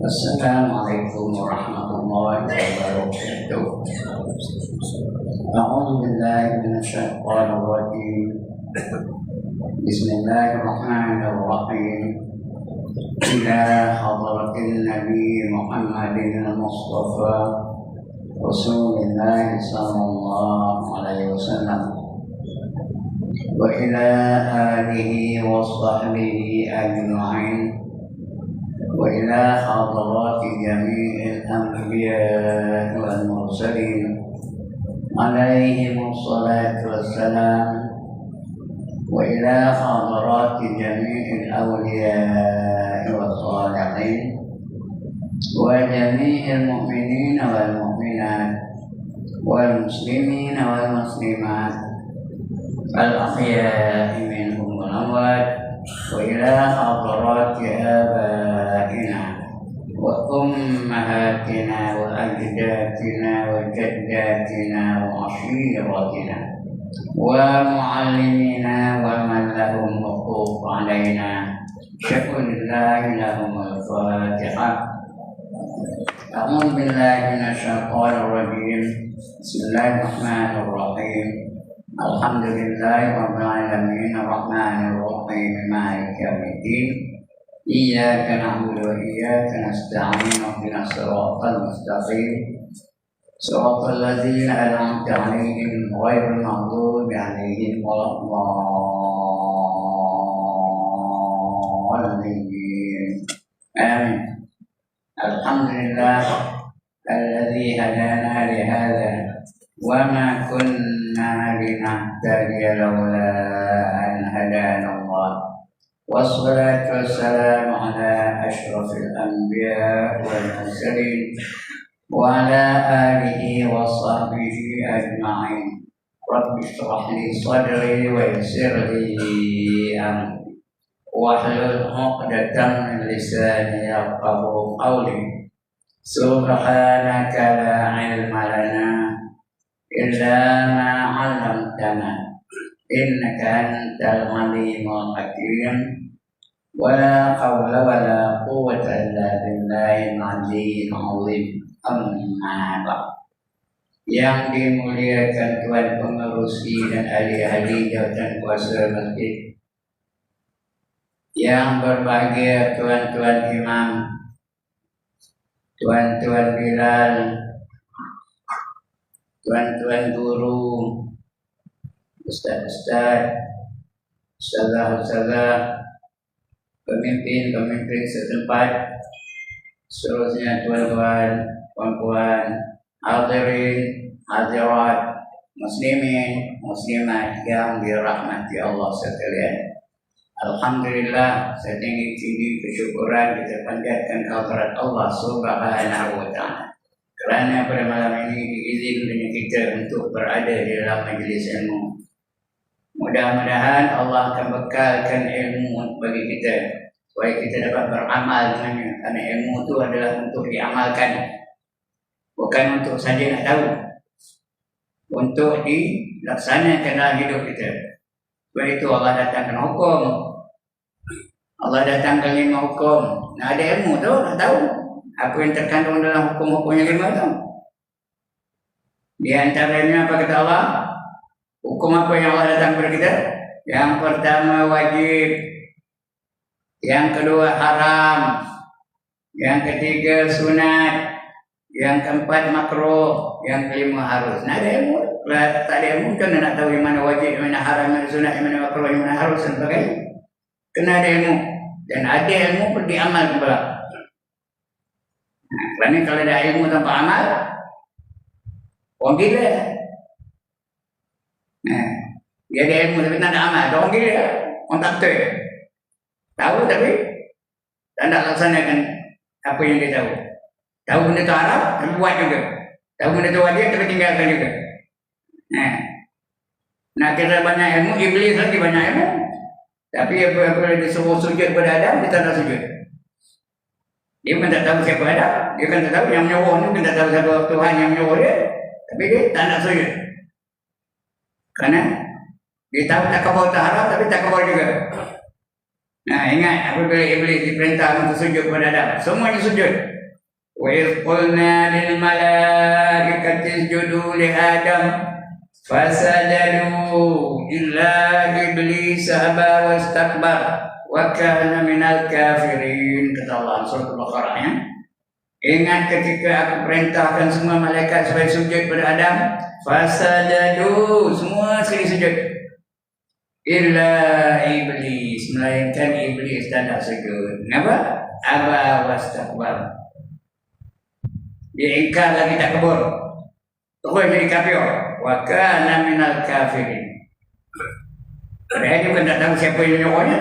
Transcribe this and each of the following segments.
Assalamualaikum warahmatullahi wabarakatuh. A'udzu billahi minasyaitonir rajim. Bismillahirrahmanirrahim. Ila hadratin Nabi Muhammadin al-Mustafa Rasulullah sallallahu alaihi wasallam wa ila alihi wa sahbihi ajma'in wa ila hadrati jami'il anbiya wal mursalin alaihimus salatu wassalam wa ila hadrati jami'il awliya was salihin wa jami'il mu'minin wal mu'minat wal muslimin wal muslimat al ahya'i minhum wal amwat wa ila hadrati abaina wa ummahatina wa ajdatina wa jaddatina wa ashiratina wa muallimina wa man lahum huquq alaina syukurillah lahum al-fatihah. A'udzu billahi minasyaitonir rajim. Bismillahirrahmanirrahim. Alhamdulillahi rabbil alamin arrahmanir rahim maliki yaumiddin. Iyyaka na'budu wa iyyaka nasta'in ihdinas siratal mustaqim. Siratal ladzina an'amta 'alaihim ghairil maghdubi 'alaihim waladdallin. Amin. Alhamdulillah alladzi hadana li hadza wa ma kunna linahtadiya laula an hadana Allah. Wassalatu wassalamu ala asyrafil anbiya wal mursalin wa ala alihi wa sahbihi ajma'in. Rabbi shrah li sadri wa yassir li amri wahlul 'uqdatam min lisani yafqahu qawli. Subhanaka la 'ilma lana illa ma 'allamtana innaka antal 'alimul hakim. Wa la hawla wa la quwwata illa billahil 'aliyyil 'azim. Amma ba'd. Yang dimuliakan Tuan pengerusi dan ahli-ahli jawatan kuasa masjid, yang berbahagia tuan-tuan imam, tuan-tuan bilal, tuan-tuan guru, ustaz-ustaz, ustazah-ustazah, pemimpin-pemimpin setempat, seterusnya tuan-tuan, puan-puan, hadirin, hadirat, muslimin, muslimat yang dirahmati Allah sekalian. Alhamdulillah, setinggi-tinggi kesyukuran kita panjatkan kehadirat Allah Subhanahu wa ta'ala, kerana pada malam ini diizinkan kita untuk berada di dalam majlis ilmu. Mudah-mudahan Allah akan bekalkan ilmu bagi kita supaya kita dapat beramal dengannya, karena ilmu itu adalah untuk diamalkan, bukan untuk saja nak tahu, untuk dilaksanakan dalam hidup kita. Sebab itu Allah datangkan hukum, Allah datangkan 5 hukum. Nah, ada ilmu tu, nak tahu apa yang terkandung dalam hukum-hukum yang 5 tu. Di antaranya apa kata Allah? Hukum apa yang Allah datang kepada kita? Yang pertama wajib, yang kedua haram, yang ketiga sunat, yang keempat makruh, yang kelima harus. Nah, ada ilmu. Kalau tak ada ilmu kan nak tahu yang mana wajib, yang mana haram, yang mana sunat, yang mana makruh, yang mana harus dan sebagainya. Kena ada ilmu. Dan ada ilmu pun diamalkan pula. Nah, kerana kalau ada ilmu tanpa amal, orang gila. Nah, dia ada ilmu tapi tak ada amal, orang gila, orang tak betul. Tahu tapi tak nak laksanakan apa yang dia tahu. Tahu benda tu haram, tapi buat juga. Tahu benda tu wajib, tapi tinggalkan juga. Nah, kita banyak ilmu, iblis lagi banyak ilmu. Tapi apabila disuruh sujud kepada Adam, dia tak nak sujud. Dia pun tak tahu siapa Adam. Dia kan tak tahu yang menyuruh ni, pun tak tahu siapa Tuhan yang menyuruh dia. Tapi dia tak nak sujud. Kerana dia tahu tak kabur tak haram, tapi tak kabur juga. Nah, ingat apabila iblis diperintah untuk sujud kepada Adam, semuanya sujud. Wa idh qulna lil malaikati isjudu li Adam fasajadu illa iblis aba wastakbar wa kana minal kafirin. Kata Allah surah Al-Baqarah ya. Ingat ketika aku perintahkan semua malaikat supaya sujud kepada Adam, fasajadu, semua sekali sujud. Illa iblis, melainkan iblis tak nak sujud. Kenapa? Aba wastakbar. Dia ingkar lagi tak kabur. Terus jadi kafir. Wa kana minal kafirin. Padahal dia bukan tak tahu siapa yang menyuruhnya.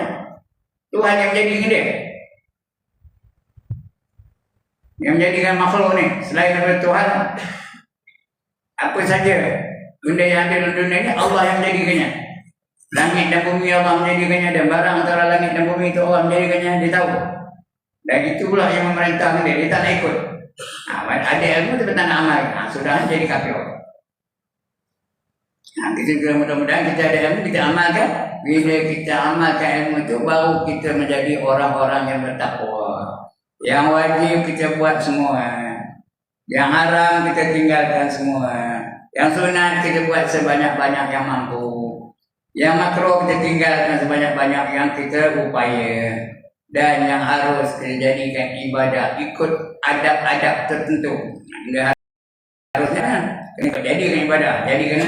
Tuhan yang menjadikan dia. Yang menjadikan makhluk ni selain daripada Tuhan, apa saja benda yang ada dalam dunia ni Allah yang menjadikannya. Langit dan bumi Allah menjadikannya, dan barang antara langit dan bumi itu Allah menjadikannya. Dia tahu, dan itu pula yang memerintahkan dia. Dia tak nak ikut. Ada ilmu tapi tak nak amal. Sudah jadi kafir. Kita juga mudah-mudahan kita ada ilmu, kita amalkan. Bila kita amalkan ilmu itu, baru kita menjadi orang-orang yang bertakwa. Yang wajib kita buat semua, yang haram kita tinggalkan semua, yang sunat kita buat sebanyak-banyak yang mampu, yang makruh kita tinggalkan sebanyak-banyak yang kita upaya, dan yang harus kita jadikan ibadah ikut adab-adab tertentu. Enggak harusnya kena jadikan ibadah, jadikan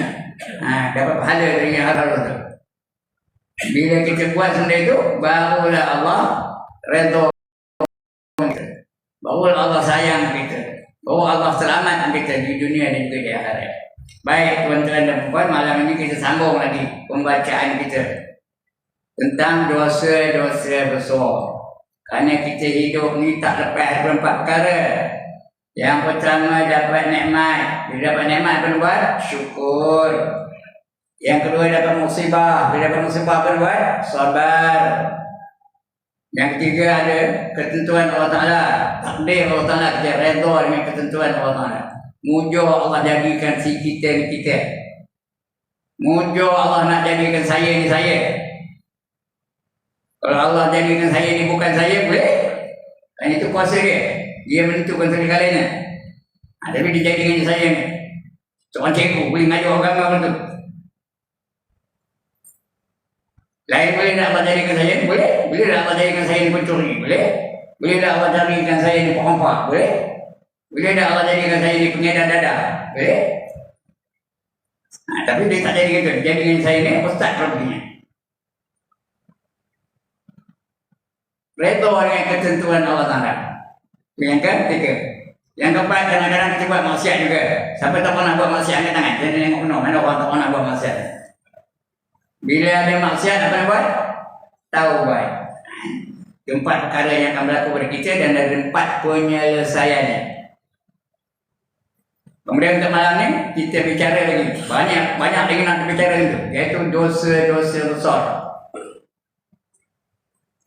dapat pahala dari yang harus itu. Bila kita buat benda itu, barulah Allah redha. Bahawa Allah sayang kita, bahawa Allah selamatkan kita di dunia dan juga di akhirat. Baik tuan-tuan dan puan, malam ini kita sambung lagi pembacaan kita tentang dosa-dosa besar. Kerana kita hidup ni tak lepas daripada 4 perkara. Yang pertama, dapat nikmat. Bila dapat nikmat apa buat? Syukur. Yang kedua, dapat musibah. Bila dapat musibah apa buat? Sabar. Yang ketiga, ada ketentuan Allah Ta'ala, takdir Allah Ta'ala, kita redha dengan ketentuan Allah Ta'ala. Mujur Allah jadikan si kita ni kita. Mujur Allah nak jadikan saya ni saya. Kalau Allah jadikan saya ni bukan saya, boleh? Dan itu kuasa dia. Dia menentukan segala-galanya. Tapi dia jadikan saya ni seorang cikgu, boleh ngajar agama macam tu. Lain boleh tak Allah jadikan saya ni? Boleh. Boleh tak Allah jadikan saya ni pencuri? Boleh. Boleh tak Allah jadikan saya ni perempuan? Boleh. Boleh tak Allah jadikan saya ni pengedar dadah? Boleh. Tapi dia tak jadikan tu. Jadikan saya ni ustaz perempuannya. Redha dengan ketentuan Allah Ta'ala. Yang ketiga. Yang keempat, kadang-kadang kita buat maksiat juga. Siapa tak pernah buat maksiat, angkat tangan. Jangan tengok penuh. Mana orang tak pernah buat maksiat. Bila ada maksiat, apa yang buat? Taubat. 4 perkara yang akan berlaku pada kita, dan ada 4 penyelesaiannya. Kemudian untuk malam ni, kita bicara lagi. Banyak lagi nak bicara itu. Iaitu dosa-dosa besar.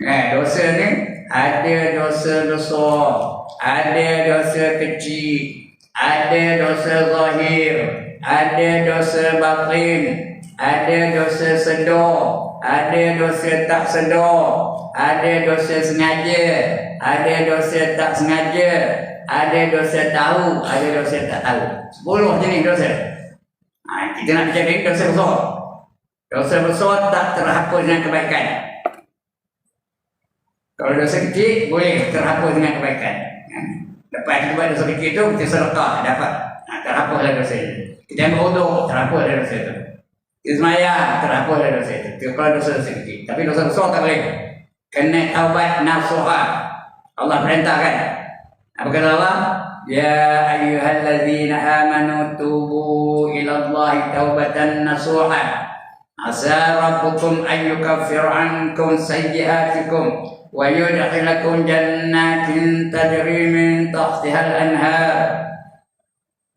Dosa ni, ada dosa besar, ada dosa kecil, ada dosa zahir, ada dosa batin, ada dosa sedar, ada dosa tak sedar, ada dosa sengaja, ada dosa tak sengaja, ada dosa tahu, ada dosa tak tahu. 10 jenis dosa. Kita nak bicara dosa besar. Dosa besar tak terhapus dengan kebaikan. Kalau dosa kecil boleh terhapus dengan kebaikan. Lepas kita buat dosa kecil itu, kita sedekah dapat. Terhapuslah dosa itu. Kita ambil wudu, terhapuslah dosa itu. Ismaya terhapuslah dosa itu. Kalau dosa kecil. Tapi dosa besar tak boleh. Kena taubat nasuha. Allah perintahkan. Apa kata Allah? Ya ayyuhallazina amanu tubu ila Allahi taubatan nasuha. Asa rabbukum an yukaffir ankum sayyi'atikum wa yudkhilakum jannatin tajri min tahtiha al-anhar.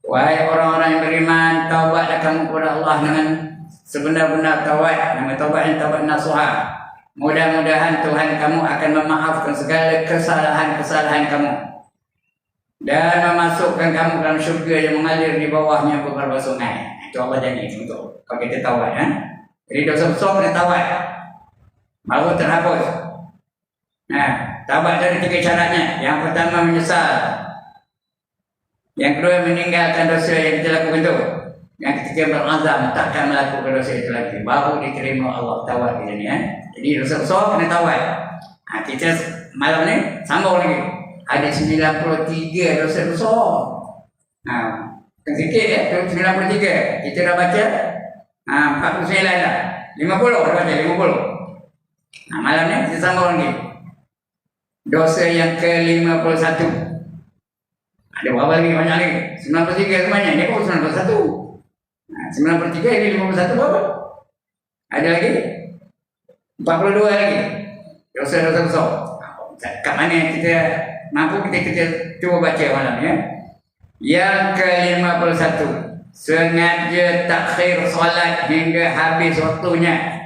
Wahai orang-orang yang beriman, taubatlah kamu kepada Allah dengan sebenar-benar taubat. Nama taubat yang taubat nasuha. Mudah-mudahan Tuhan kamu akan memaafkan segala kesalahan-kesalahan kamu dan memasukkan kamu dalam syurga yang mengalir di bawahnya beberapa sungai. Itu Allah janji untuk kalau kita taubat. Jadi dosa besar kena taubat, baru terhapus. Nah, taubat ada 3 syaratnya. Yang pertama menyesal. Yang kedua meninggalkan dosa yang kita lakukan itu. Yang ketiga berazam takkan melakukan dosa itu lagi. Baru diterima Allah taubat kita ni. Jadi dosa-dosa kena taubat. Kita malam ni sambung lagi. Ada 93 dosa-dosa. Sikit ya, 93. Kita dah baca 49 dah. 50 dah baca 50. Malam ni kita sambung lagi. Dosa yang ke-51. Ada berapa lagi? Banyak lagi. 93 semuanya. Ini pun 91. 93 ini 51 berapa? Ada lagi? 42 lagi. Dosa-dosa besar. Kat mana kita mampu kita cuba baca malam ya. Yang ke-51. Sengaja takhir solat hingga habis waktunya.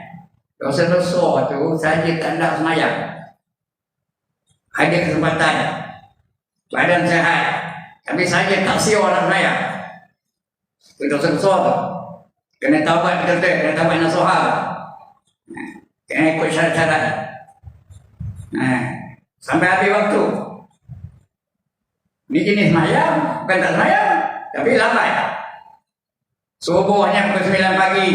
Dosa-dosa tu saja tak nak semayang. Ada kesempatan, badan sehat, tapi saja tak siap nak semayang. Itu dosa-dosa tu. Kena taubat betul-betul, kena taubat nasuhah. Kena ikut syarat-syarat. Sampai habis waktu. Ini jenis semayang, bukan tak semayang, tapi lambat. Subuhnya pukul 9 pagi.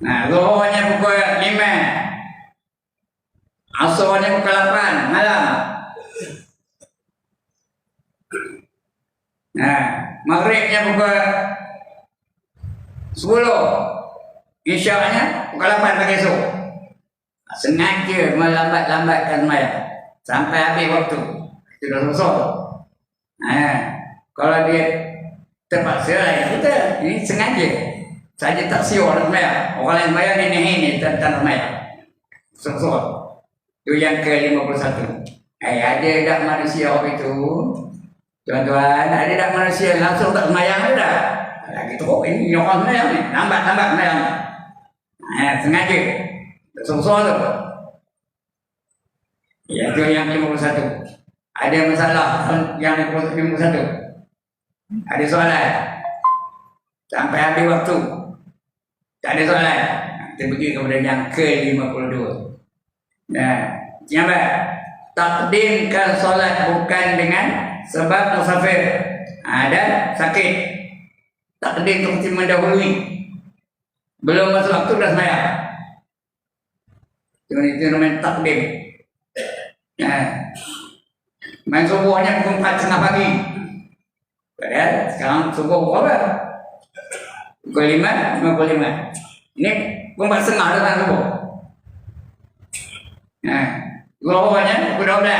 Zuhurnya pukul 5. Asarnya pukul 8 malam. Maghribnya pukul 10. Isyaknya pukul 8 pagi esok. Sengaja melambat-lambatkan semayang sampai habis waktu. Itu dah susah. Kalau dia terpaksa lah ya kita. Ini sengaja. Saja tak siap nak semayang. Orang lain semayang ini tak nak semayang. Susah. Itu yang ke-51. Ada tak manusia itu? Tuan-tuan, ada tak manusia langsung tak semayang ada? Lagi teruk ini orang semayang ni. Lambat-lambat semayang. Sengaja. Susah tu. Ya, itu yang ke-51. Ada masalah yang ke-51. Ada soalan. Sampai habis waktu. Tak ada soalan. Kita pergi kepada yang ke-52. Yang takdimkan solat bukan dengan sebab musafir dan sakit. Takdim itu mesti mendahului. Belum masuk waktu dah semayang. Itu namanya takdim. Main subuhnya pukul 4.30 pagi. Padahal sekarang subuh pukul berapa? Pukul 5.55. Ini pukul 4.30 dah kan subuh. Zuhurnya pukul 12.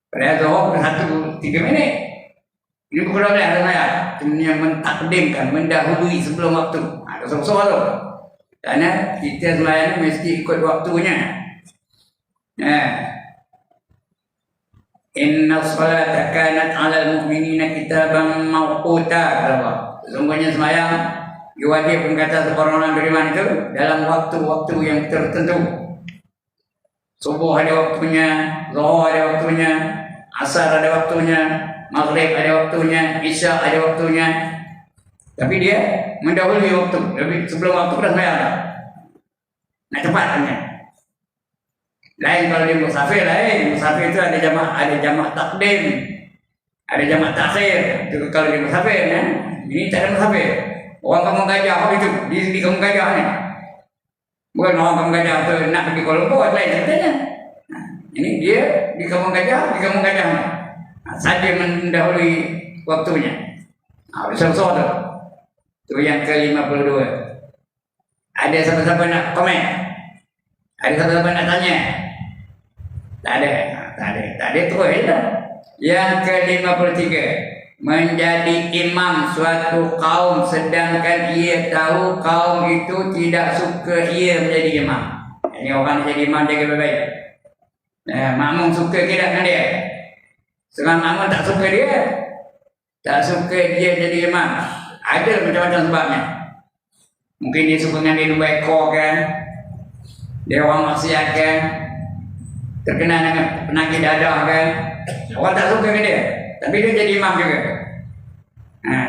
Padahal zuhur pukul 1.03 minit. Ini pukul 12 dah semayang. Cuma mentakdimkan, mendahului sebelum waktu. Ada soal tu. Kerana kita semayang mesti ikut waktunya. Inna salata kanat 'alal mu'minina kitaban mawquta. Sesungguhnya semayang diwajibkan kata orang-orang beriman itu dalam waktu-waktu yang tertentu. Subuh ada waktunya, zuhur ada waktunya, asar ada waktunya, maghrib ada waktunya, isyak ada waktunya. Tapi dia mendahului waktu. Lebih sebelum waktu dah semayang. Nak cepat punya. Lain kalau dia musafir lain. Musafir itu ada jamak takdim, ada jamak takhir. Itu kalau dia musafir ya. Ini tak ada musafir. Orang Kampung Gajah itu di Kampung Gajah ni. Bukan orang Kampung Gajah tu nak pergi Kuala Lumpur lain ceritanya. Ini dia di Kampung Gajah ni. Saja mendahului waktunya. Besar-besar tu. Itu yang ke-52. Ada siapa-siapa nak komen? Ada siapa-siapa nak tanya? Tak ada terus lah. Yang ke-53. Menjadi imam suatu kaum sedangkan ia tahu kaum itu tidak suka ia menjadi imam. Ini orang jadi imam jaga baik-baik. Makmum suka tidak dengan dia. Sekarang makmum tak suka dia. Tak suka dia jadi imam. Ada macam-macam sebabnya. Mungkin dia suka dengan dia 2 ekor kan. Dia orang maksiat kan. Terkena dengan penyakit dadah kan. Orang tak suka dengan dia. Tapi dia jadi imam juga.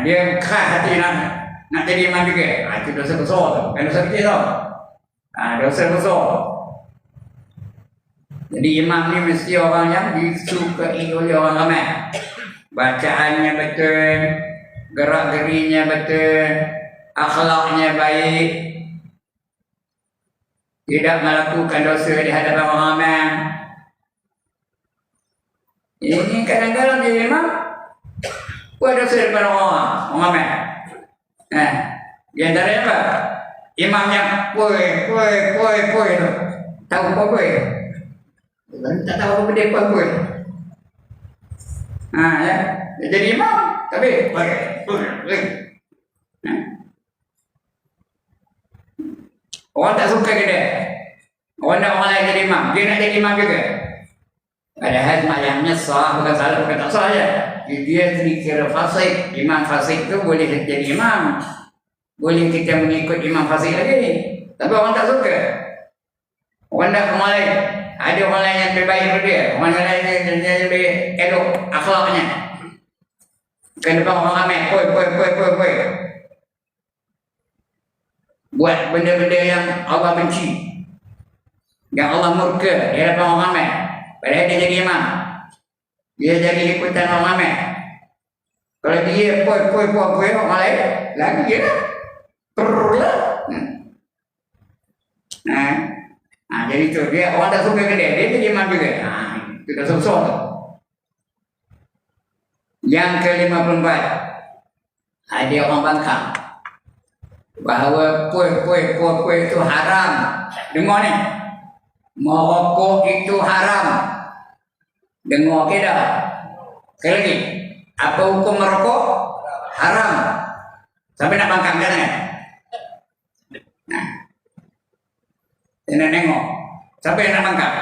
Dia keras hati nak jadi imam juga. Itu dosa besar tu. Kan dosa kecil tau. Dosa besar. Jadi imam ni mesti orang yang disukai oleh orang ramai. Bacaannya betul, gerak-gerinya betul, akhlaknya baik, tidak melakukan dosa di hadapan orang ramai. Ini kadang-kadang dia imam buat dosa daripada orang ramai. Di antaranya apa? Imam yang poi tu. Tahu poi? Tak tahu apa dia poi. Ya. Dia jadi imam tapi poi. Orang tak suka ke dia. Orang nak orang lain jadi imam. Dia nak jadi imam juga. Padahal semayangnya sah, bukan salah, bukan tak sah je. Dia dikira fasik. Imam fasik tu boleh jadi imam. Boleh kita mengikut imam fasik lagi. Tapi orang tak suka. Orang nak orang lain. Ada orang lain yang lebih baik daripada dia. Orang lain yang lebih elok akhlaknya. Bukan depan orang ramai. Poi. Buat benda-benda yang Allah benci. Yang Allah murka di hadapan orang ramai. Padahal dia jadi imam. Dia jadi ikutan orang ramai. Kalau dia poi orang lain, lagi dia lah. Jadi tu dia orang tak suka ke dia jadi imam juga. Itu dah susah tu. Yang ke-54, ada orang bangkang bahawa poi itu haram. Dengar ni, merokok itu haram. Dengar ke dah? Sekali lagi, apa hukum merokok? Haram. Sampai nak bangkang kan? Nak tengok siapa yang nak bangkang.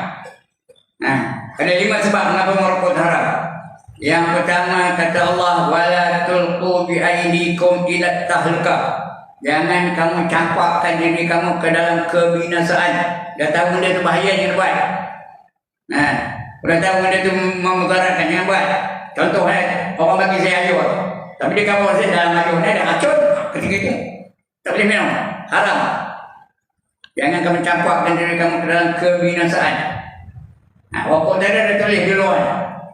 Ada 5 sebab mengapa merokok haram. Yang pertama kata Allah, wala tulqu bi aidikum ila tahlukah. Jangan kamu campakkan diri kamu ke dalam kebinasaan. Dah tahu benda tu bahaya, jangan buat. Dah tahu benda tu memudaratkan, jangan buat. Contoh orang bagi saya ayuh, tapi dia kamu rasa dalam ayuh ni ada racun, ketika itu tak boleh minum, haram. Jangan kamu campakkan diri kamu ke dalam kebinasaan. Rokok tadi ada tulis di luar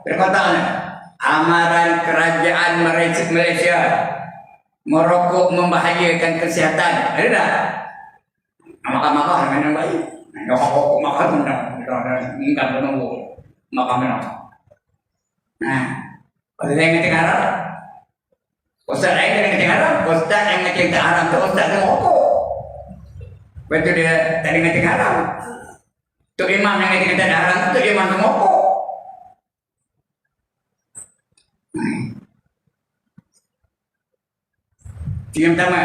perkataan amaran kerajaan Malaysia, merokok membahayakan kesihatan. Ada tak? Makan-makan dengan baik. Rokok makan enggak menunggu makan minum. Kalau saya ingat haram, ustaz lain yang ingat haram, ustaz yang ingat haram tu ustaz yang merokok. Betul dia tadi ingat haram. Tu imam yang ingat haram tu imam yang merokok. Yang pertama.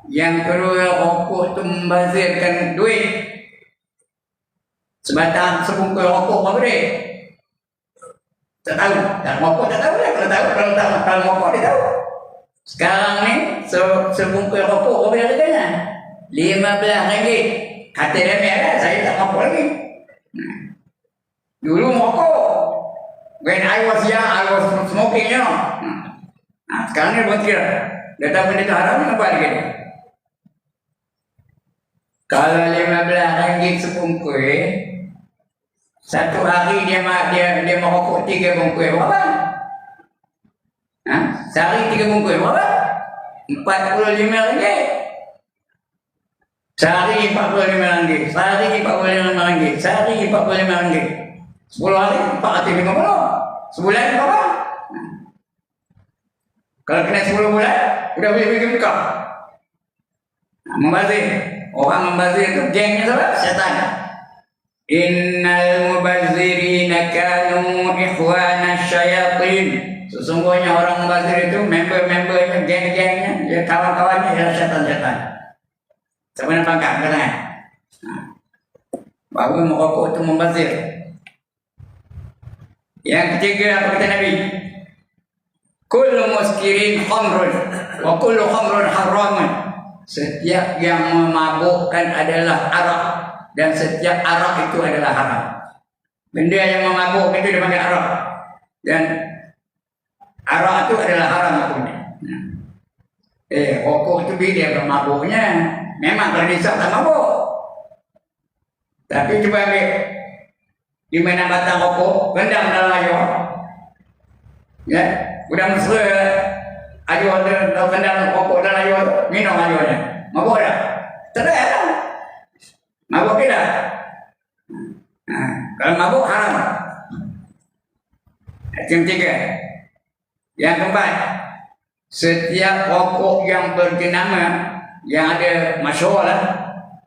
Yang kedua, rokok tu membazirkan duit. Sebatang sebungkus rokok berapa duit? Tak tahu. Tak rokok tak tahu lah. Kalau rokok dia tahu. Sekarang ni sebungkus rokok berapa harganya? RM15. Kata dia merah, saya tak rokok lagi. Dulu rokok. When I was young, I was smoking, you know. Sekarang ni berhenti lah. Dia tahu benda tu haram, apa lagi? Kalau RM15 sebungkus, satu hari dia merokok 3 bungkus, berapa? Sehari 3 bungkus, berapa? RM45. Sehari RM45. Sehari RM45. Sehari RM45. 10 hari RM450. Sebulan berapa? Kalau kena 10 bulan, sudah boleh pergi Mekah. Membazir. Orang membazir itu gengnya siapa? Syaitan. Innal mubazzirina kanu ikhwana syayatin. Sesungguhnya orang membazir itu member-membernya, geng-gengnya, dia kawan-kawannya adalah syaitan-syaitan. Siapa nak pangkat? Kata bahawa merokok itu membazir. Yang ketiga, apa kata Nabi? Kullu muskirin khamrun wa kullu khamrun haramun. Setiap yang memabukkan adalah arak dan setiap arak itu adalah haram. Benda yang memabukkan itu dipanggil arak dan arak itu adalah haram hukumnya. Rokok itu bila bermabuknya. Memang kalau disap tak mabuk. Tapi cuba ambil di mana batang rokok, rendam dalam air. Ya, udah mesra air rendam rokok dalam air, minum airnya. Mabuk dah? Tak ada. Mabuk tidak? Kalau mabuk haram. Yang ketiga. Yang keempat, setiap rokok yang berjenama, yang ada masyhur lah,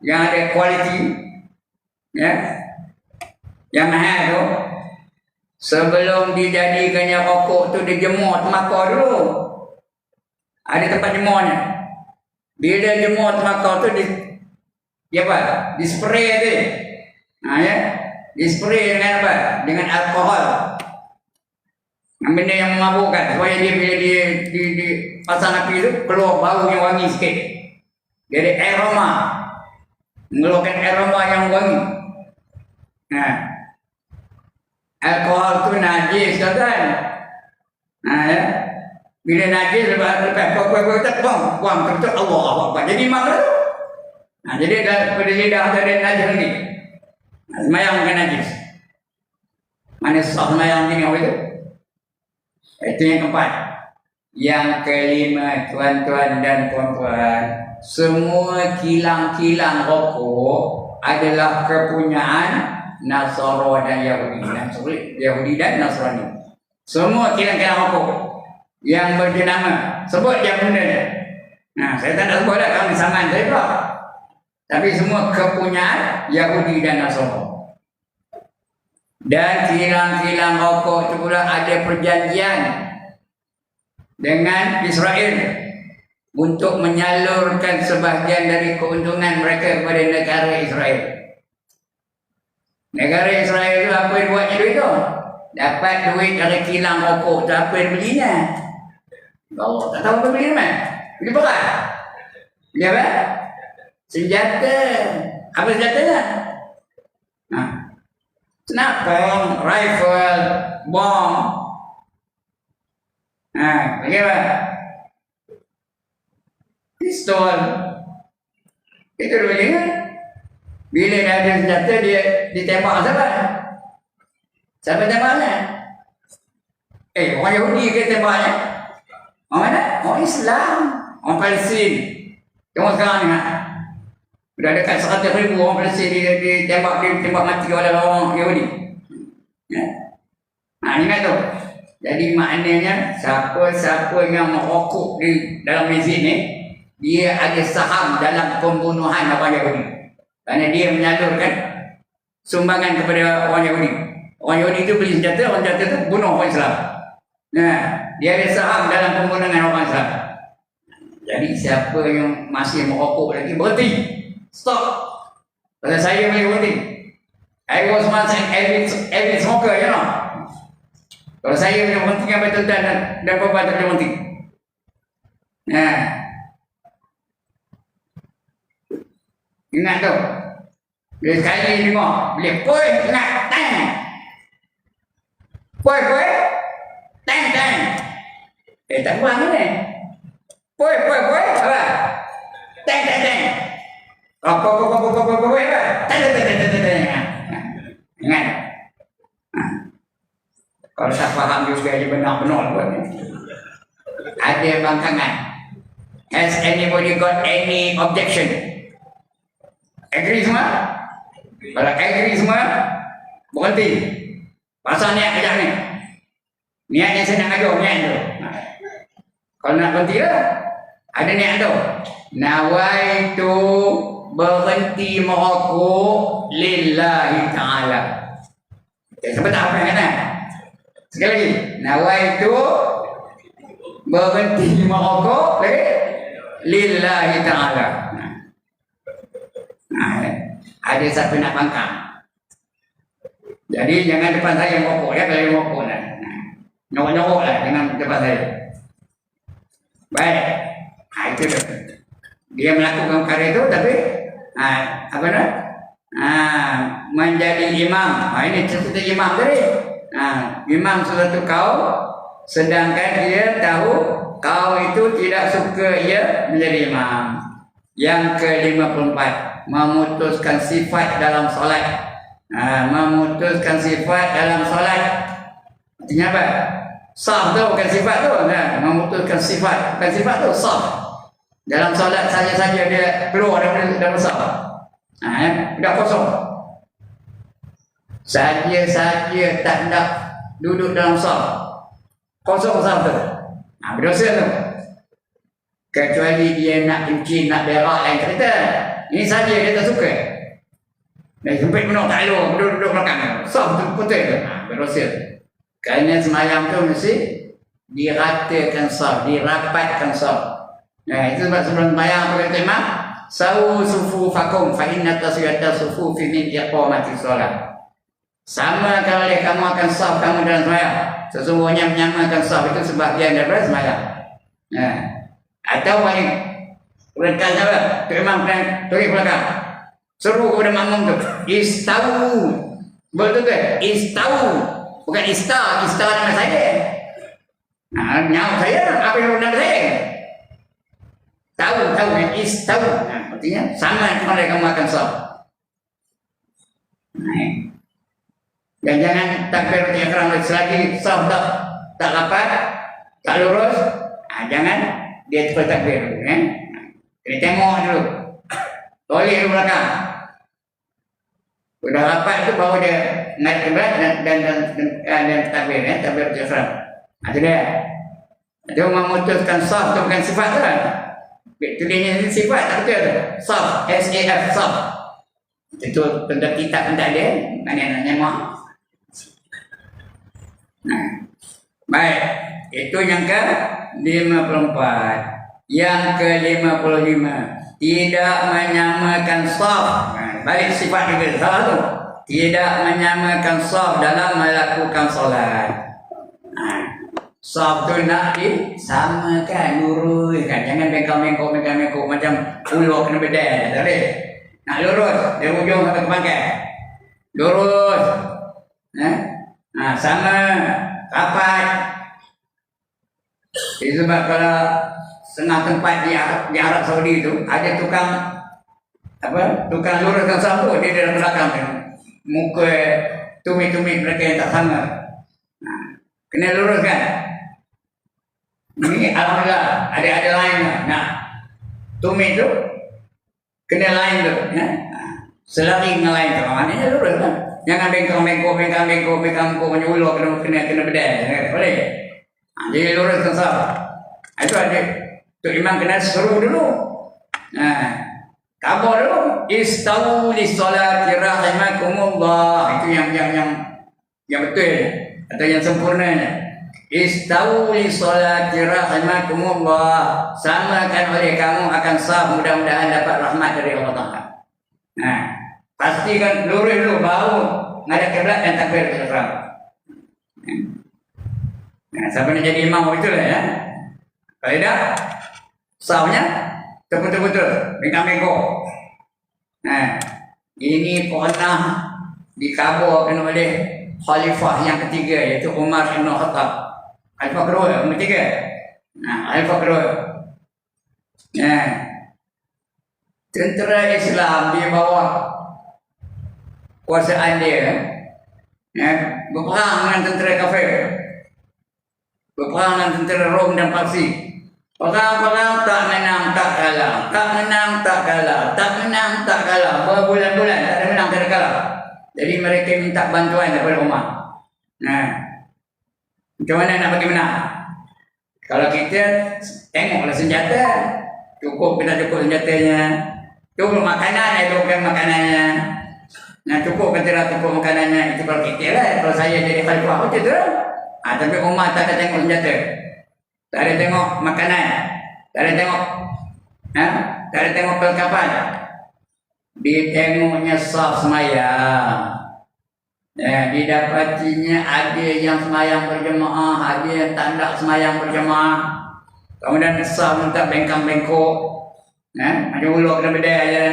yang ada kualiti, ya, yang mahal tu, sebelum dijadikannya rokok tu dijemur tembakau dulu. Ada tempat jemurnya. Bila jemur tembakau tu di spray tu. Ya. Di spray dengan apa? Dengan alkohol. Benda yang memabukkan supaya dia bila di pasang api tu keluar bau yang wangi sikit. Jadi aroma. Mengeluarkan aroma yang wangi. Alkohol tu najis kan? Ya. Bila najis lepas buang terus Allah Akbar. Jadi mana tu? Jadi daripada lidah ada najis lagi. Semayang bukan najis. Mana susah semayang ni apa itu? Itu yang keempat. Yang kelima, tuan-tuan dan puan-puan, semua kilang-kilang rokok adalah kepunyaan Nasara dan Yahudi dan Nasrani. Semua kilang-kilang rokok yang berjenama, sebut dia benda dia. Saya tak nak sebut dah, kamu saman saya pula. Tapi semua kepunyaan Yahudi dan Nasara. Dan kilang-kilang rokok itu pula ada perjanjian dengan Israel untuk menyalurkan sebahagian dari keuntungan mereka kepada negara Israel. Negara Israel itu apa yang buatnya duit tu? Dapat duit dari kilang rokok tu, apa yang belinya? Allah tak tahu apa beli mana? Beli perang? Beli apa? Senjata. Apa senjatanya? Senapang, rifle, bom. Lagi apa? Pistol. Itu dia beli kan? Bila dah ada senjata, dia ditembak siapa? Siapa tembaknya? Orang Yahudi ke tembaknya? Orang mana? Orang Islam. Orang Palestin. Tengok sekarang ni. Sudah dekat 100,000 orang Palestin ditembak mati oleh orang Yahudi. Ingat tu. Jadi maknanya siapa yang merokok di dalam masjid ni, dia ada saham dalam pembunuhan orang Yahudi. Kerana dia menyalurkan sumbangan kepada orang Yahudi. Orang Yahudi itu beli senjata, orang senjata itu bunuh orang Islam. Dia ada saham dalam pembunuhan orang Islam. Jadi siapa yang masih merokok lagi, berhenti. Stop. Kalau saya boleh berhenti. I was once an avid smoker, you know. Kalau saya boleh berhentikan betul-betul dan perbuatan boleh berhenti. Ingat tu. Bila sekali dengar, bila poi, ingat, tang. Poi, tang. Tak buang ni. Poi, apa? Tang. Apa? Ingat. Kalau tak faham juga dia benar-benar buat ni. Ada bangkangan. Has anybody got any objection? Agree semua? Kalau agree semua, berhenti. Pasal niat kejap ni. Niatnya saya nak ajar niat tu. Kalau nak berhenti lah. Ada niat tu. Nawaitu berhenti merokok lillahi ta'ala. Sebab apa yang kata? Sekali lagi. Nawaitu berhenti merokok lillahi ta'ala. Ada siapa nak bangkang. Jadi jangan depan saya merokok ya, kalau merokok lah. Nyorok-nyorok lah dengan depan saya. Baik. Itu dia. Dia melakukan perkara itu tapi menjadi imam. Ini cerita imam tadi. Imam suatu kaum, sedangkan dia tahu kaum itu tidak suka ia menjadi imam. Yang ke-54, memutuskan sifat dalam solat. Memutuskan sifat dalam solat. Artinya apa? Sah tu bukan sifat tu. Memutuskan sifat, bukan sifat tu, sah. Dalam solat saja-saja dia keluar daripada sah. Dah kosong. Saja-saja tak nak duduk dalam sah. Kosong sah tu. Berdosa tu. Kecuali dia nak cuci, nak berak lain cerita. Ini saja dia tak suka. Dan sempit penuh tak elok, duduk belakang. Sah tu putih tu. Berdosa. Kerana semayang tu mesti diratakan sah, dirapatkan sah. Itu sebab sebelum semayang apa kata Imam? Sawu sufufakum fa inna taswiyata sufufi min iqamati solat. Samakan oleh kamu akan sah kamu dalam semayang. Sesungguhnya menyamakan sah itu sebahagian daripada semayang. Atau paling ringkas apa? Tu Imam pernah tulis belakang. Seru kepada makmum tu, istawu. Betul ke? Istawu. Bukan istar nama saya. Nyawa saya, apa yang nama saya? Tahu, istawu. Artinya sama oleh kamu akan sah. Dan jangan takbir ihram selagi sah tak rapat, tak lurus, jangan dia terus takbir. Kena tengok dulu. Toleh dulu belakang. Sudah rapat tu baru dia naik kiblat dan takbir, takbir ihram. Itu dia. Dia memutuskan sah tu bukan sifat tu kan. Tulisnya sifat tak betul tu. Sah, S-A-F, sah. Itu tentang kitab pun tak ada. Mana nak nyemak. Baik. Itu yang ke-54. Yang ke-55. Tidak menyamakan saf. Balik sifat juga salah tu. Tidak menyamakan saf dalam melakukan solat. Saf tu nak disamakan, luruskan. Jangan bengkok macam ulo kena bedal. Tak boleh. Nak lurus dari ujung sampai ke pangkal. Lurus. Sama rapat. Sebab kalau setengah tempat di Arab Saudi tu ada tukang luruskan saf tu, dia dalam belakang tu. Muka tumit-tumit mereka yang tak sama. Kena luruskan. Ini alhamdulillah ada lain nak tumit tu kena lain tu. Selari dengan lain tu. Maknanya lurus kan. Jangan bengkok menyuluh kena bedal. Boleh. Jadi luruskan saf. Itu ada. Tok Imam kena seru dulu. Kabar dulu. Istawu li salati rahimakumullah. Itu yang betul atau yang sempurnanya. Istawu li salati rahimakumullah. Samakan oleh kamu akan sah, mudah-mudahan dapat rahmat dari Allah Taala. Pastikan lurus dulu baru ngadap kiblat dan takbir ihram. Siapa nak jadi imam betul ya? Kalau tidak, sahnya betul-betul bengkok. Ini pernah dikabarkan oleh khalifah yang ketiga, iaitu Umar bin Khattab. Khalifah kedua, nombor 3. Khalifah kedua. Tentera Islam di bawah kuasaan dia berperang dengan tentera kafir. Berperang dengan tentera Rom dan Parsi. Perang tak menang tak kalah. Berbulan-bulan tak ada menang, tak ada kalah. Jadi mereka minta bantuan daripada Umar. Macam mana nak bagi menang? Kalau kita tengoklah senjata, cukup senjatanya. Cukup makanan, bukan makanannya. Cukup ke tidak cukup makanannya, itu kalau kita lah. Kalau saya jadi khalifah macam tu. Tapi Umar tak ada tengok senjata. Tak ada tengok makanan. Tak ada tengok perlengkapan. Ditengoknya saf semayang. Didapatinya ada yang semayang berjemaah, ada yang tak nak semayang berjemaah. Kemudian saf minta bengkang-bengkok. Ada ulur kena bedal je.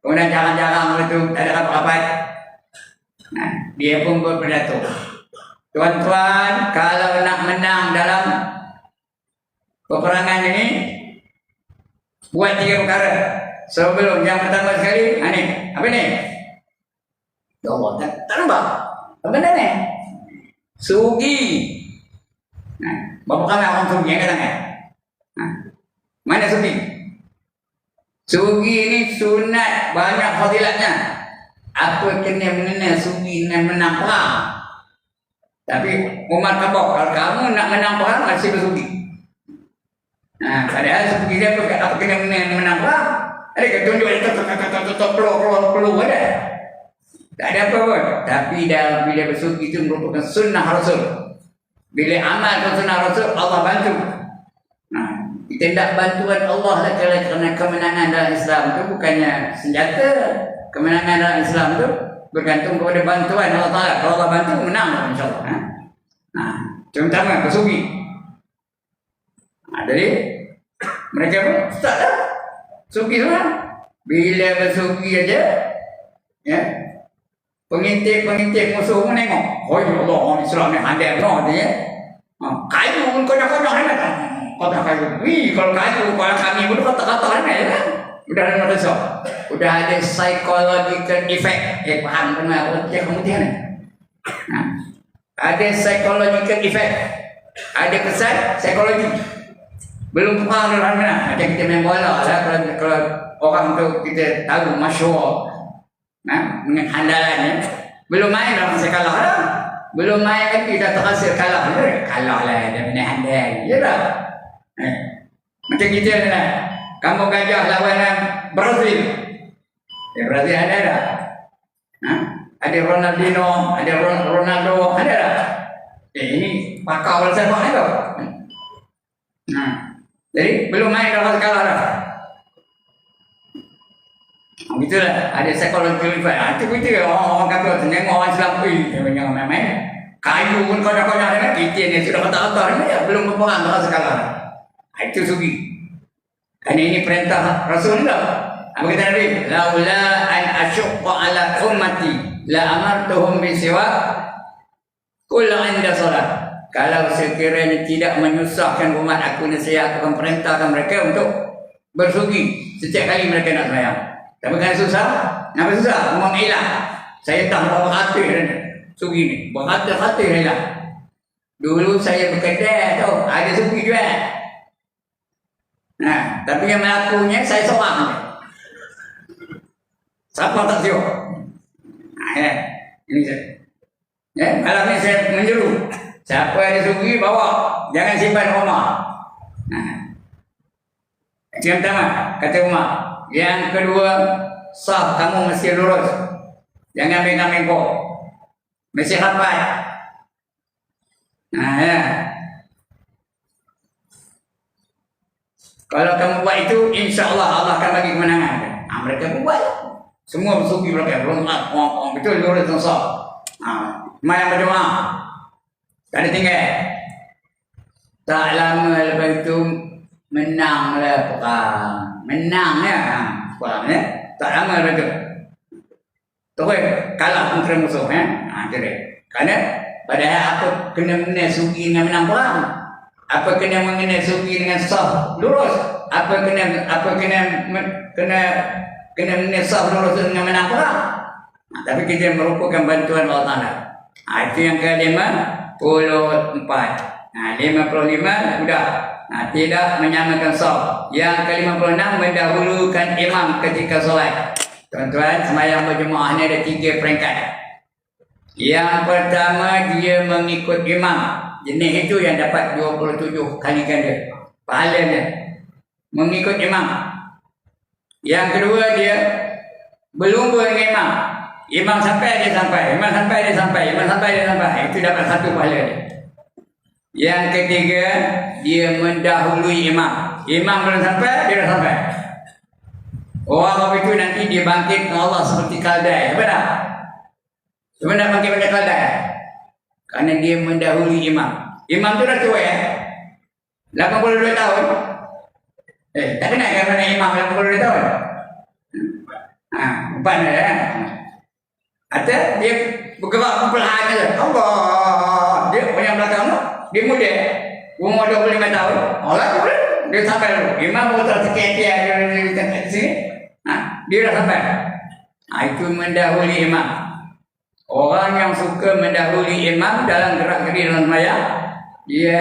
Kemudian jarang-jarang itu tak ada rapat-rapat. Dia pun berpidato. Tuan-tuan, kalau nak menang dalam peperangan ini, buat 3 perkara. Sebelum yang pertama sekali, ni apa ni? Ya Allah, tak nampak. Apa benda ni? Sugi. Berapa kali orang sugi yang kata mana sugi? Sugi ni sunat banyak fadilatnya. Apa kena mengenai sugi dengan menang perang? Tapi Umar kabur, kalau kamu nak menang perang masih bersugi. Padahal sugi dia apa kena menang perang? Ada ke tunjuk perlu ada. Tak ada apa pun. Tapi dalam bila bersugi itu merupakan sunnah Rasul. Bila amal sunnah Rasul, Allah bantu. Kita tak bantuan Allah lah kerana kemenangan dalam Islam itu bukannya senjata. Kemenangan dalam Islam itu bergantung kepada bantuan Allah Ta'ala. Kalau Allah bantu, menang insyaAllah. Terutama bersugi. Jadi mereka pun start dah sugi semua. Bila bersugi aja, ya, pengintik musuh pun tengok. Oh ya Allah, orang Islam ni handai benar dia. Kayu pun konyol-konyol ni kan. Kata kayu. Kalau kayu, kalau kami pun kata-kata ni kan. Udah ada result. Udah ada psychological effect. Faham benar dia kemudian ni. Ada psychological effect. Ada kesan psikologi. Belum faham dalam mana. Macam kita main bola lah. Kalau orang tu kita tahu masyhur dengan handalannya. Belum main dah masa kalah lah. Belum main lagi dah terhasil kalah. Kalah lah dia main handal. Ya tak? Macam kita ni lah. Kamu Gajah lawan Brazil. Brazil ada tak? Ada Ronaldinho, ada Ronaldo, ada tak? Ini pakar bola sepak ni tau. Jadi belum main dah kalah dah. Begitulah, ada psikologi effect. Itu kita orang kata tengok orang Islam dia jangan main-main. Kayu pun konyol-konyol kan. Kita ni sudah kata-kata ni belum berperang dah kalah. Itu sugi. Kerana ini perintah Rasul tak? Apa kata Nabi? Laula an asyqa ala ummati la amartuhum bisiwak kullu inda salat. Kalau sekiranya tidak menyusahkan umat aku, nasihat akan perintahkan mereka untuk bersugi setiap kali mereka nak sembahyang. Tapi kan susah? Kenapa susah? Umum hilang. Saya tak berapa hati sugi ni. Berhati-hati hilang. Dulu saya berkedai tu, ada sugi jual. Tapi yang melakunya saya seorang. Siapa tak siap? Ini saya. Malam ni saya menyeru. Siapa ada sugi bawa, jangan simpan rumah. Yang pertama kata Umar. Yang kedua, sah kamu mesti lurus. Jangan bengkak-bengkok. Mesti rapat. Kalau kamu buat itu, insya-Allah Allah akan bagi kemenangan. Mereka pun buat. Semua bersugi mereka. Betul lurus dan sah. Semayang berjemaah. Tak ada tinggal. Tak lama lepas itu menanglah perang. Menangnya perang ya. Tak lama lepas itu. Terus kalah kontra musuh jadi. Kerana padahal apa kena mengenai sugi dengan menang perang. Apa kena mengenai sugi dengan sah lurus. Apa kena mengenai sah lurus dengan menang perang. Tapi kita merupakan bantuan Allah Ta'ala. Itu yang ke-54. 55 sudah. Tidak menyamakan saf. Yang ke-56 mendahulukan imam ketika solat. Tuan-tuan, sembahyang berjemaah ni ada 3 peringkat. Yang pertama, dia mengikut imam. Jenis itu yang dapat 27 kali ganda pahalanya. Mengikut imam. Yang kedua, dia berlumba dengan imam. Imam sampai dia sampai, imam sampai dia sampai, imam sampai dia sampai. Itu dapat 1 pahala dia. Yang ketiga, dia mendahului imam. Imam belum sampai, dia dah sampai. Orang itu nanti dia bangkit dengan Allah seperti kaldai. Benar? Sebenarnya bangkit pada kaldai. Kerana dia mendahului imam. Imam tu dah tua 82 tahun. Tak kena kerana imam 82 tahun. Bukan ya. Atau dia bergerak perlahan saja. Allah. Dia yang belakang tu, dia muda. Umur 25 tahun. Allah tu dia sampai dulu. Imam baru tak sikit dia di sini. Dia dah sampai. Itu mendahului imam. Orang yang suka mendahului imam dalam gerak geri dalam sembahyang, dia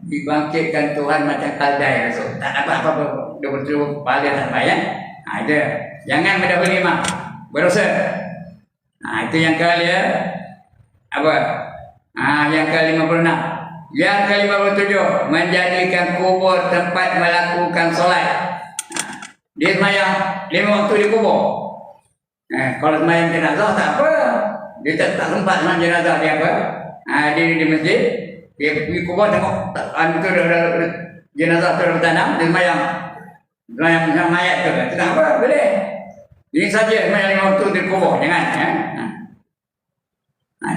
dibangkitkan Tuhan macam kaldai Rasul. Tak dapat apa-apa. Dia betul balik tak sembahyang. Itu. Jangan mendahului imam. Berdosa. Itu yang apa? Yang ke-56. Yang ke-57, menjadikan kubur tempat melakukan solat. Dia sembahyang 5 waktu di kubur. Kalau sembahyang jenazah tak apa. Dia tak sempat sembahyang jenazah dia apa? Dia di masjid, dia pergi kubur tengok itu jenazah tu dah bertanam, dia sembahyang mayat tu. Itu tak apa, boleh. Ini saja sembahyang 5 waktu di kubur, jangan.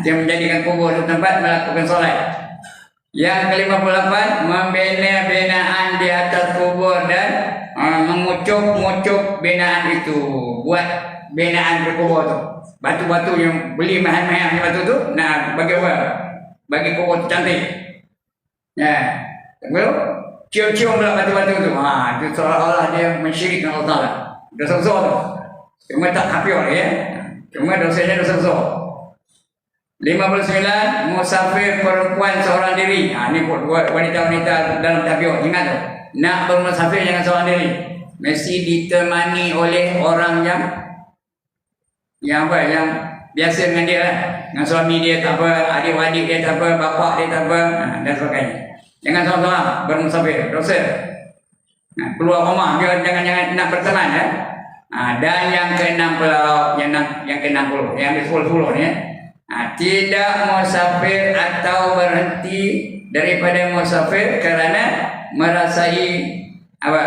Dia menjadikan kubur tempat melakukan solat. Yang ke-58, membina binaan di atas kubur dan mengucuk-ngucuk binaan itu. Buat binaan di kubur tu. Batu-batu yang beli mahal-mahal di batu tu, nak bagi apa? Bagi kubur tu cantik. Belum? Cium-cium pula batu-batu tu. Itu seolah-olah dia mensyirik dengan Allah Ta'ala. Dosa besar tu. Cuma tak kafir ya. Cuma dosanya dosa besar. 59, musafir perempuan seorang diri. Ini buat wanita-wanita dalam tabiat. Ingat tu. Nak bermusafir jangan seorang diri. Mesti ditemani oleh orang yang apa? Yang biasa dengan dia lah. Dengan suami dia tak apa, adik-adik dia tak apa, bapak dia tak apa, dan sebagainya. Jangan seorang-seorang bermusafir. Dosa. Keluar rumah dia jangan nak berteman ya. Dan yang ke-60, yang ke-60, yang ke-10 ni ya. Tidak musafir atau berhenti daripada musafir kerana merasai apa?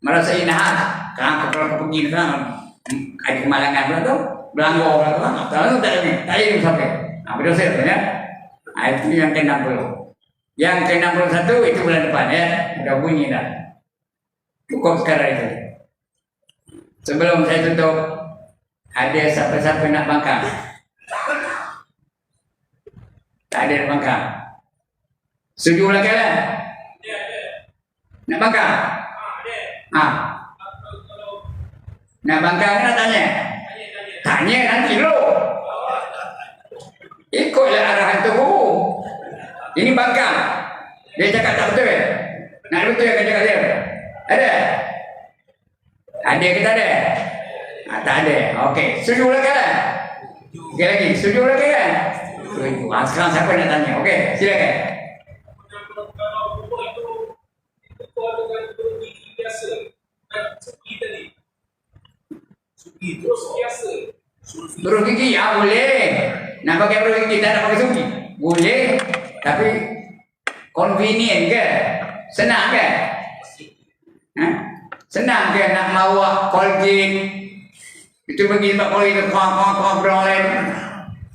Merasai nahas. Kalau pergi kan ada kemalangan pula tu, belanggar pula tu. Tak ada musafir. Berdosa tu ya. Itu yang ke-60. Yang ke-61 itu bulan depan ya. Dah bunyi dah. Cukup sekarang itu. Sebelum saya tutup, ada siapa-siapa nak bangkang? Tak ada bangkang. Setuju lah kan? Nak bangkang? Nak bangkang nak tanya? Tanya nanti dulu. Ikutlah arahan tu. Ini bangkang. Dia cakap tak betul. Nak betul yang cakap dia? Ada? Ada ke tak ada? Tak ada. Okey. Setuju lah kan? Sekali lagi. Setuju lah kan? Sekarang siapa nak tanya? Okey, silakan. Berus gigi, ya boleh. Nak pakai berus gigi, tak nak pakai sugi. Boleh, tapi convenient ke? Senang ke? Senang ke nak bawa Colgate? Itu bagi sebab Colgate kau beroleh.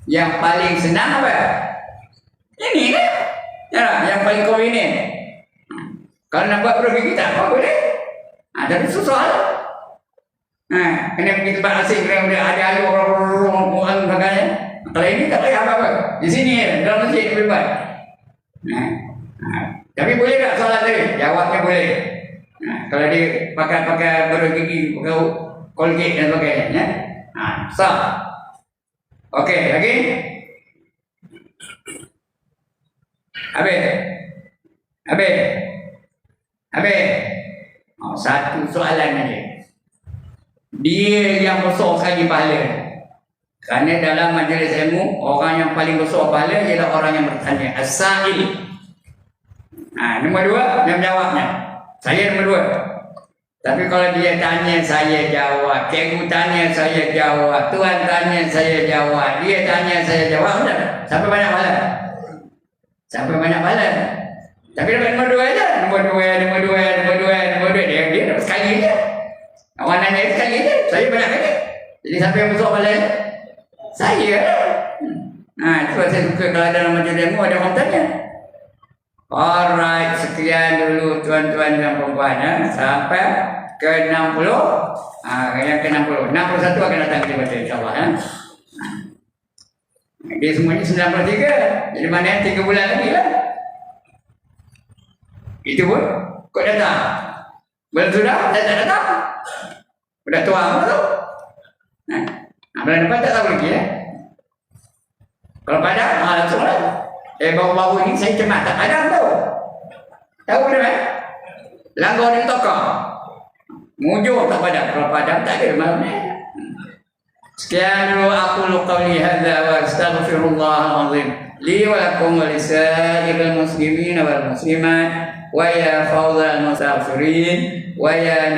Yang paling senang apa? Ini kan? Ya, yang paling convenient. Kalau nak buat berus gigi tak apa boleh. Tapi susah lah. Kena pergi tempat asing, kena ada alu orang sebagainya. Kalau ini tak payah apa-apa. Di sini dalam masjid bebas. Tapi boleh tak soalan tadi? Jawabnya boleh. Kalau dia pakai berus gigi, pakai Colgate dan sebagainya. Sah. Okey, lagi? Habis. Satu soalan aja. Dia yang besar sekali pahala. Kerana dalam majlis ilmu, orang yang paling besar pahala ialah orang yang bertanya. As-sa'il. Nombor 2, yang menjawabnya. Saya nombor 2. Tapi kalau dia tanya, saya jawab. Cikgu tanya, saya jawab. Tuan tanya, saya jawab. Dia tanya, saya jawab. Sudah. Sampai banyak pahala. Tapi dapat nombor 2 aja. Nombor 2. Dia dapat sekali aja. Awak nanya sekali aja. Saya banyak kali. Jadi siapa yang besar pahala? Saya. Itu saya suka kalau dalam majlis ilmu ada orang tanya. Alright, sekian dulu tuan-tuan dan puan-puan ya. Sampai ke-60. Yang ke-60. 61 akan datang kita baca insya-Allah ya. Dia semuanya 93. Jadi mana 3 bulan lagi lah. Itu pun kau datang. Belum sudah, saya tak datang. Udah tua tu. Bulan depan tak tahu lagi ya. Kalau padam, langsung lah. Bau-bau ini saya cemat tak padam tu. Tahu kan? Langgar di toko. Mujur tak padam. Kalau padam tak ada mana. Sekian dulu aku qauli hadza wa astaghfirullahal azim li wa lakum wa lisairil muslimin wal muslimat wa ya fawzal mustaghfirin wa ya